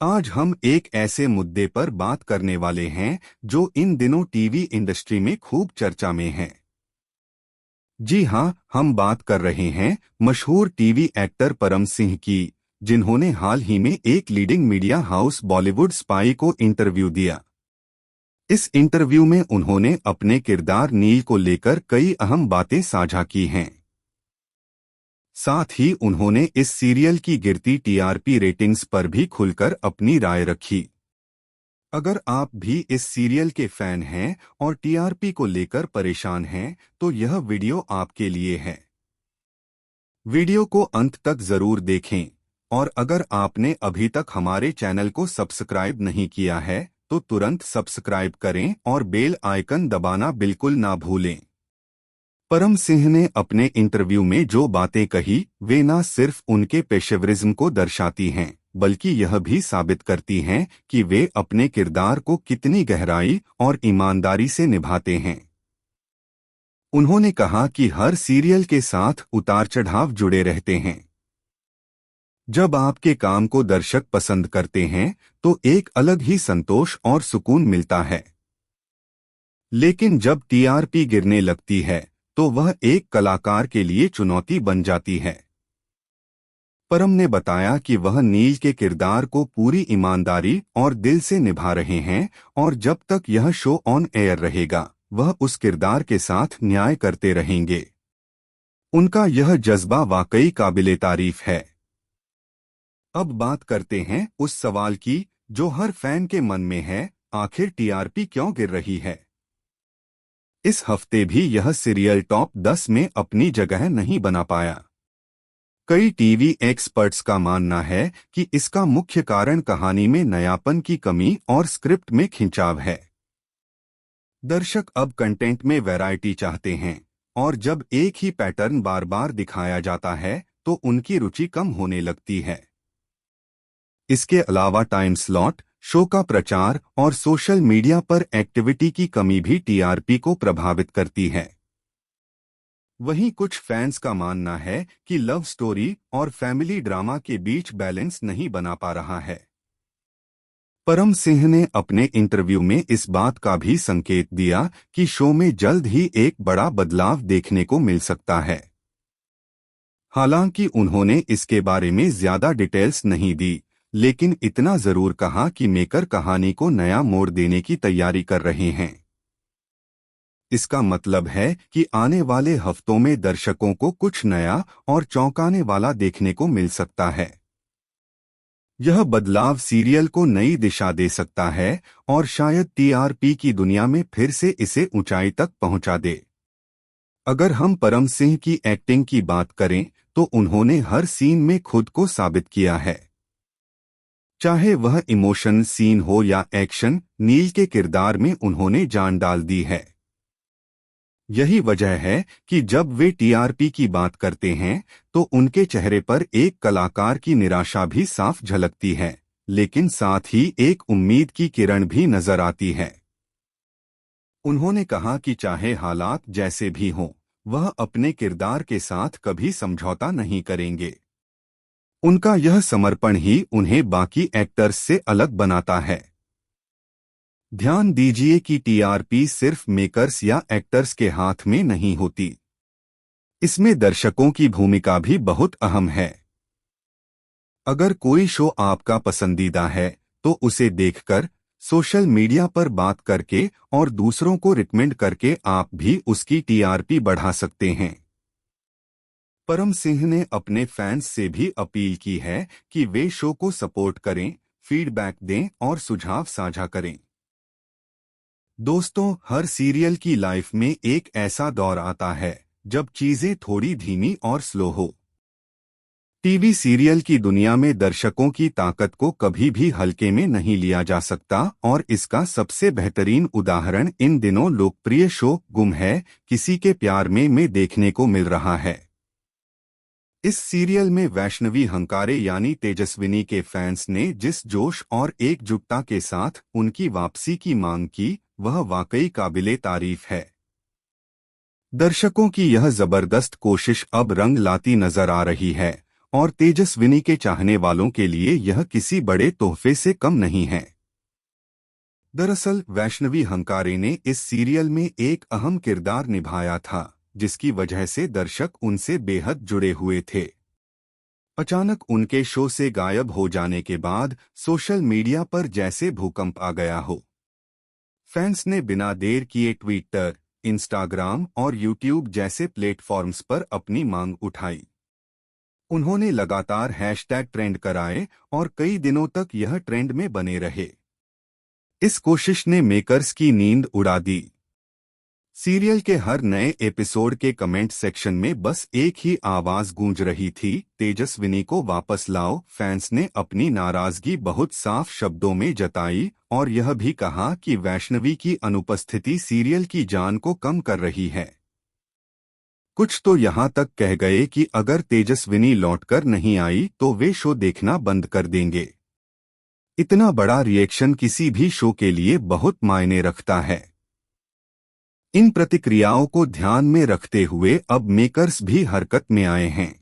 आज हम एक ऐसे मुद्दे पर बात करने वाले हैं जो इन दिनों टीवी इंडस्ट्री में खूब चर्चा में है। जी हाँ, हम बात कर रहे हैं मशहूर टीवी एक्टर परम सिंह की, जिन्होंने हाल ही में एक leading media house Bollywood spy को इंटरव्यू दिया। इस इंटरव्यू में उन्होंने अपने किरदार नील को लेकर कई अहम बातें साझा की हैं। साथ ही उन्होंने इस सीरियल की गिरती टीआरपी रेटिंग्स पर भी खुलकर अपनी राय रखी। अगर आप भी इस सीरियल के फैन हैं और टीआरपी को लेकर परेशान हैं, तो यह वीडियो आपके लिए है। वीडियो को अंत तक जरूर देखें और अगर आपने अभी तक हमारे चैनल को सब्सक्राइब नहीं किया है तो तुरंत सब्सक्राइब करें और बेल आइकन दबाना बिल्कुल ना भूलें। परम सिंह ने अपने इंटरव्यू में जो बातें कही वे न सिर्फ उनके पेशेवरिज्म को दर्शाती हैं, बल्कि यह भी साबित करती हैं कि वे अपने किरदार को कितनी गहराई और ईमानदारी से निभाते हैं। उन्होंने कहा कि हर सीरियल के साथ उतार चढ़ाव जुड़े रहते हैं। जब आपके काम को दर्शक पसंद करते हैं तो एक अलग ही संतोष और सुकून मिलता है, लेकिन जब टीआरपी गिरने लगती है तो वह एक कलाकार के लिए चुनौती बन जाती है। परम ने बताया कि वह नील के किरदार को पूरी ईमानदारी और दिल से निभा रहे हैं और जब तक यह शो ऑन एयर रहेगा वह उस किरदार के साथ न्याय करते रहेंगे। उनका यह जज्बा वाकई काबिले तारीफ है। अब बात करते हैं उस सवाल की जो हर फैन के मन में है, आखिर टीआरपी क्यों गिर रही है। इस हफ्ते भी यह सीरियल टॉप 10 में अपनी जगह नहीं बना पाया। कई टीवी एक्सपर्ट्स का मानना है कि इसका मुख्य कारण कहानी में नयापन की कमी और स्क्रिप्ट में खिंचाव है। दर्शक अब कंटेंट में वैरायटी चाहते हैं और जब एक ही पैटर्न बार बार दिखाया जाता है तो उनकी रुचि कम होने लगती है। इसके अलावा टाइम स्लॉट, शो का प्रचार और सोशल मीडिया पर एक्टिविटी की कमी भी टीआरपी को प्रभावित करती है। वहीं कुछ फैंस का मानना है कि लव स्टोरी और फैमिली ड्रामा के बीच बैलेंस नहीं बना पा रहा है। परम सिंह ने अपने इंटरव्यू में इस बात का भी संकेत दिया कि शो में जल्द ही एक बड़ा बदलाव देखने को मिल सकता है। हालांकि उन्होंने इसके बारे में ज्यादा डिटेल्स नहीं दी, लेकिन इतना जरूर कहा कि मेकर कहानी को नया मोड़ देने की तैयारी कर रहे हैं। इसका मतलब है कि आने वाले हफ्तों में दर्शकों को कुछ नया और चौंकाने वाला देखने को मिल सकता है। यह बदलाव सीरियल को नई दिशा दे सकता है और शायद टीआरपी की दुनिया में फिर से इसे ऊंचाई तक पहुंचा दे। अगर हम परम सिंह की एक्टिंग की बात करें तो उन्होंने हर सीन में खुद को साबित किया है। चाहे वह इमोशन सीन हो या एक्शन, नील के किरदार में उन्होंने जान डाल दी है। यही वजह है कि जब वे टीआरपी की बात करते हैं तो उनके चेहरे पर एक कलाकार की निराशा भी साफ झलकती है, लेकिन साथ ही एक उम्मीद की किरण भी नजर आती है। उन्होंने कहा कि चाहे हालात जैसे भी हों, वह अपने किरदार के साथ कभी समझौता नहीं करेंगे। उनका यह समर्पण ही उन्हें बाकी एक्टर्स से अलग बनाता है। ध्यान दीजिए कि टीआरपी सिर्फ मेकर्स या एक्टर्स के हाथ में नहीं होती। इसमें दर्शकों की भूमिका भी बहुत अहम है। अगर कोई शो आपका पसंदीदा है तो उसे देखकर, सोशल मीडिया पर बात करके और दूसरों को रिकमेंड करके आप भी उसकी टीआरपी बढ़ा सकते हैं। परम सिंह ने अपने फैंस से भी अपील की है कि वे शो को सपोर्ट करें, फीडबैक दें और सुझाव साझा करें। दोस्तों, हर सीरियल की लाइफ में एक ऐसा दौर आता है जब चीजें थोड़ी धीमी और स्लो हो। टीवी सीरियल की दुनिया में दर्शकों की ताकत को कभी भी हल्के में नहीं लिया जा सकता और इसका सबसे बेहतरीन उदाहरण इन दिनों लोकप्रिय शो गुम है किसी के प्यार में देखने को मिल रहा है। इस सीरियल में वैष्णवी हंकारे यानी तेजस्विनी के फैंस ने जिस जोश और एकजुटता के साथ उनकी वापसी की मांग की, वह वाकई काबिले तारीफ है। दर्शकों की यह जबरदस्त कोशिश अब रंग लाती नजर आ रही है और तेजस्विनी के चाहने वालों के लिए यह किसी बड़े तोहफे से कम नहीं है। दरअसल वैष्णवी हंकारे ने इस सीरियल में एक अहम किरदार निभाया था, जिसकी वजह से दर्शक उनसे बेहद जुड़े हुए थे। अचानक उनके शो से गायब हो जाने के बाद सोशल मीडिया पर जैसे भूकंप आ गया हो। फैंस ने बिना देर किए ट्विटर, इंस्टाग्राम और यूट्यूब जैसे प्लेटफॉर्म्स पर अपनी मांग उठाई। उन्होंने लगातार हैशटैग ट्रेंड कराए और कई दिनों तक यह ट्रेंड में बने रहे। इस कोशिश ने मेकर्स की नींद उड़ा दी। सीरियल के हर नए एपिसोड के कमेंट सेक्शन में बस एक ही आवाज गूंज रही थी, तेजस्विनी को वापस लाओ। फैंस ने अपनी नाराजगी बहुत साफ शब्दों में जताई और यह भी कहा कि वैष्णवी की अनुपस्थिति सीरियल की जान को कम कर रही है। कुछ तो यहां तक कह गए कि अगर तेजस्विनी लौटकर नहीं आई तो वे शो देखना बंद कर देंगे। इतना बड़ा रिएक्शन किसी भी शो के लिए बहुत मायने रखता है। इन प्रतिक्रियाओं को ध्यान में रखते हुए अब मेकर्स भी हरकत में आए हैं।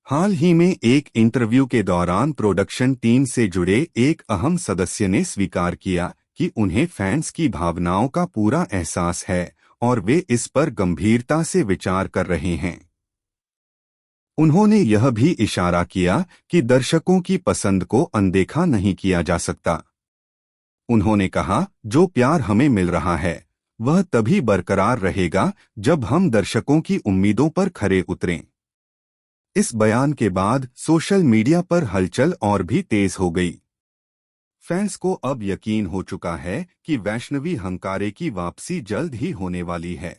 हाल ही में एक इंटरव्यू के दौरान प्रोडक्शन टीम से जुड़े एक अहम सदस्य ने स्वीकार किया कि उन्हें फैंस की भावनाओं का पूरा एहसास है और वे इस पर गंभीरता से विचार कर रहे हैं। उन्होंने यह भी इशारा किया कि दर्शकों की पसंद को अनदेखा नहीं किया जा सकता। उन्होंने कहा, जो प्यार हमें मिल रहा है वह तभी बरकरार रहेगा जब हम दर्शकों की उम्मीदों पर खरे उतरें। इस बयान के बाद सोशल मीडिया पर हलचल और भी तेज हो गई। फैंस को अब यकीन हो चुका है कि वैष्णवी हंकारे की वापसी जल्द ही होने वाली है।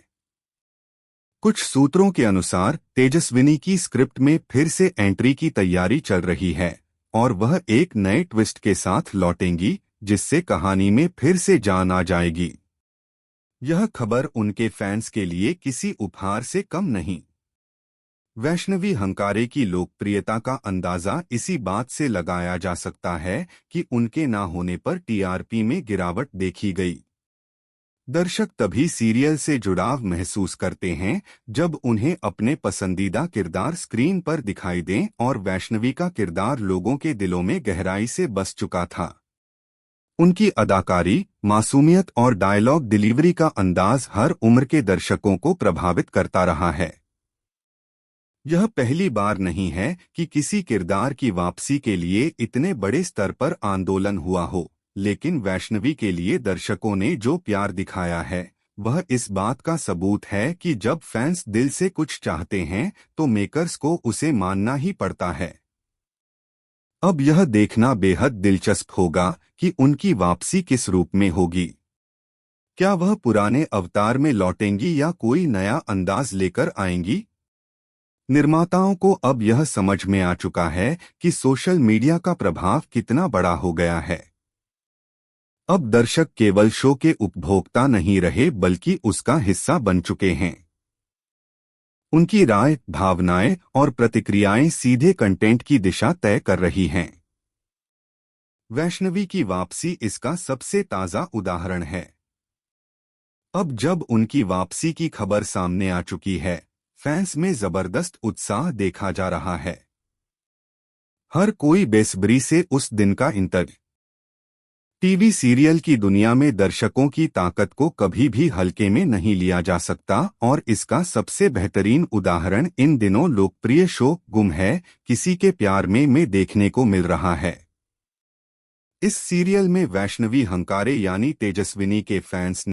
कुछ सूत्रों के अनुसार तेजस्विनी की स्क्रिप्ट में फिर से एंट्री की तैयारी चल रही है और वह एक नए ट्विस्ट के साथ लौटेंगी, जिससे कहानी में फिर से जान आ जाएगी। यह खबर उनके फैंस के लिए किसी उपहार से कम नहीं। वैष्णवी हंकारे की लोकप्रियता का अंदाजा इसी बात से लगाया जा सकता है कि उनके ना होने पर टीआरपी में गिरावट देखी गई। दर्शक तभी सीरियल से जुड़ाव महसूस करते हैं जब उन्हें अपने पसंदीदा किरदार स्क्रीन पर दिखाई दें और वैष्णवी का किरदार लोगों के दिलों में गहराई से बस चुका था। उनकी अदाकारी, मासूमियत और डायलॉग डिलीवरी का अंदाज हर उम्र के दर्शकों को प्रभावित करता रहा है। यह पहली बार नहीं है कि किसी किरदार की वापसी के लिए इतने बड़े स्तर पर आंदोलन हुआ हो, लेकिन वैष्णवी के लिए दर्शकों ने जो प्यार दिखाया है वह इस बात का सबूत है कि जब फैंस दिल से कुछ चाहते हैं तो मेकर्स को उसे मानना ही पड़ता है। अब यह देखना बेहद दिलचस्प होगा कि उनकी वापसी किस रूप में होगी। क्या वह पुराने अवतार में लौटेंगी या कोई नया अंदाज लेकर आएंगी? निर्माताओं को अब यह समझ में आ चुका है कि सोशल मीडिया का प्रभाव कितना बड़ा हो गया है। अब दर्शक केवल शो के उपभोक्ता नहीं रहे बल्कि उसका हिस्सा बन चुके हैं। उनकी राय, भावनाएं और प्रतिक्रियाएं सीधे कंटेंट की दिशा तय कर रही हैं। वैष्णवी की वापसी इसका सबसे ताजा उदाहरण है। अब जब उनकी वापसी की खबर सामने आ चुकी है, फैंस में जबरदस्त उत्साह देखा जा रहा है। हर कोई बेसब्री से उस दिन का इंतजार। टीवी सीरियल की दुनिया में दर्शकों की ताकत को कभी भी हल्के में नहीं लिया जा सकता और इसका सबसे बेहतरीन उदाहरण इन दिनों लोकप्रिय शो गुम है किसी के प्यार में देखने को मिल रहा है। इस सीरियल में वैष्णवी हंकारे यानी तेजस्विनी के फैंस